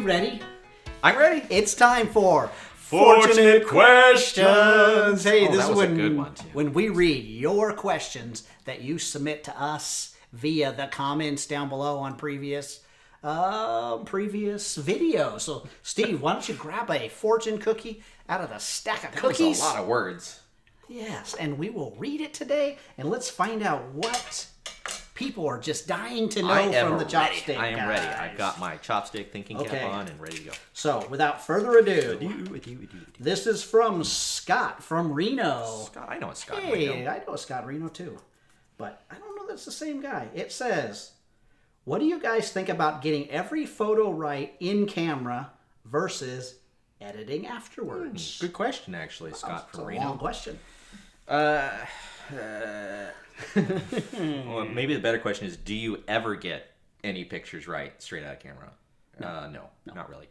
you ready? I'm ready. It's time for Fortunate Questions. Hey, Oh, this that is was a good one, too. when we read your questions that you submit to us via the comments down below on previous videos. So, Steve, why don't you grab a fortune cookie out of the stack of cookies? That was a lot of words. Yes, and we will read it today, and let's find out what people are just dying to know from the chopstick. I am ready. guys. I've got my chopstick thinking cap on and ready to go. So, without further ado, this is from Scott from Reno. Scott, I know it's Scott. Hey, Reno. I know it's Scott Reno too, but I don't know that's the same guy. It says, "What do you guys think about getting every photo right in camera versus editing afterwards?" Good question, actually, Scott It's from a Reno. long question. Well, maybe the better question is, do you ever get any pictures right straight out of camera? No, not really.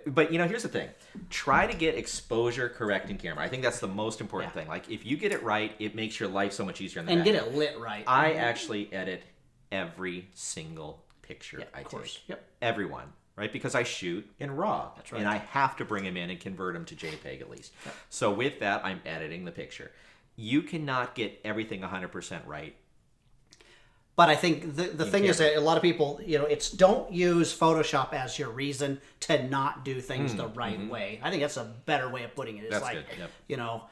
But, here's the thing. Try to get exposure correct in camera. I think that's the most important thing. Like, if you get it right, it makes your life so much easier in the And back. get it lit right. I actually edit every single picture I course. take. Yep. Everyone. Right? Because I shoot in RAW. That's right. And I have to bring them in and convert them to JPEG at least. Yep. So with that, I'm editing the picture. You cannot get everything 100% right. But I think the thing is that a lot of people, it's don't use Photoshop as your reason to not do things the right way. I think that's a better way of putting it. It's That's like, good. Yep.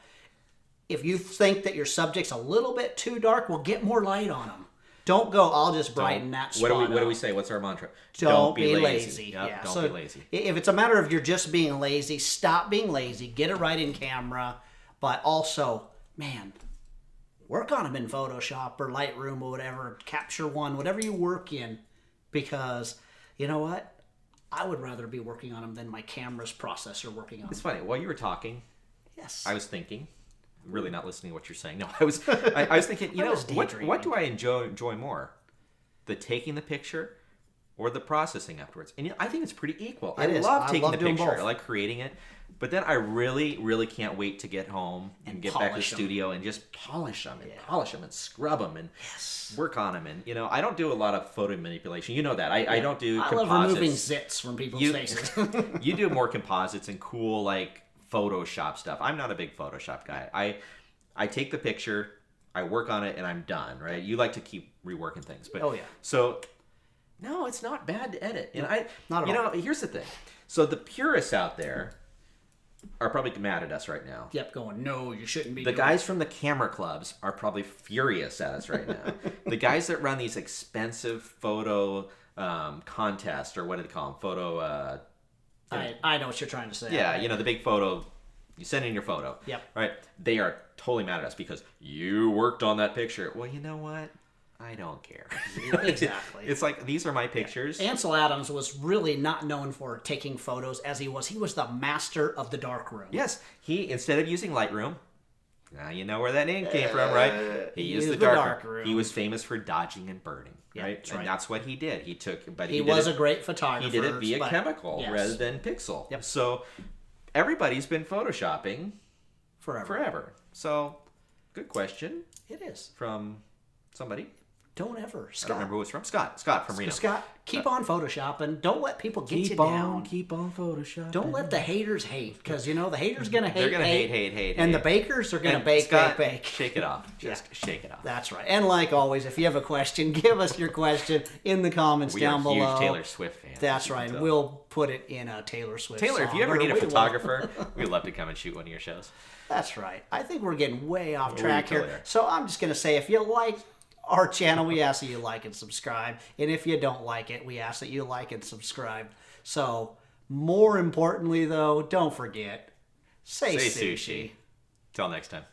If you think that your subject's a little bit too dark, well, get more light on them. Don't go, I'll just brighten that spot What do we up. say? What's our mantra? Don't be lazy. Yep, Yeah. don't be lazy. If it's a matter of you're just being lazy, stop being lazy. Get it right in camera. But also, man, work on them in Photoshop or Lightroom or whatever. Capture One, whatever you work in. Because, you know what? I would rather be working on them than my camera's processor working on It's them. funny. While you were talking, Yes. I was thinking, really not listening to what you're saying. No, I was thinking, what do I enjoy more? The taking the picture or the processing afterwards? And I think it's pretty equal. I love taking the doing picture. both. I like creating it. But then I really, really can't wait to get home and get back to the polish 'em. studio and just polish them and scrub them and work on them. And, I don't do a lot of photo manipulation. You know that. I don't do I composites. love removing zits from people's faces. You do more composites and cool, like, Photoshop stuff. I'm not a big Photoshop guy. I take the picture, I work on it, and I'm done, right? You like to keep reworking things. But, Oh, yeah. So, no, it's not bad to edit. And Not at all. Here's the thing. So the purists out there are probably mad at us right now. Yep, going, no, you shouldn't be The doing guys from the camera clubs are probably furious at us right now. The guys that run these expensive photo contests, or what do they call them? Photo... I know what you're trying to say. Yeah, the big photo. You send in your photo. Yep. Right? They are totally mad at us because you worked on that picture. Well, you know what? I don't care. Exactly. It's like, these are my pictures. Ansel Adams was really not known for taking photos as he was the master of the darkroom. Yes. He, instead of using Lightroom, now you know where that name came from, right? He used the the darkroom. darkroom. He was famous for dodging and burning, right? that's And right. that's what he did. He He was a great photographer. He did it via but- chemical yes. rather than pixel. Yep. So everybody's been photoshopping forever. So, good question It is. from somebody. Don't ever. I Scott. don't remember who it's from. Scott from Reno. Scott, keep on photoshopping. Don't let people get you down. Keep on Photoshop. Don't let the haters hate, because the haters gonna hate. They're gonna hate. And the bakers are gonna And bake, Scott, bake. Shake it off. Just shake it off. That's right. And like always, if you have a question, give us your question in the comments We down are huge below. Taylor Swift fans. That's right. So. We'll put it in a Taylor Swift Taylor, if song, you ever or need a we will. photographer, we'd love to come and shoot one of your shows. That's right. I think we're getting way off track here. totally are. So I'm just going to say, if you like our channel, we ask that you like and subscribe. And if you don't like it, we ask that you like and subscribe. So more importantly, though, don't forget, say sushi. Till next time.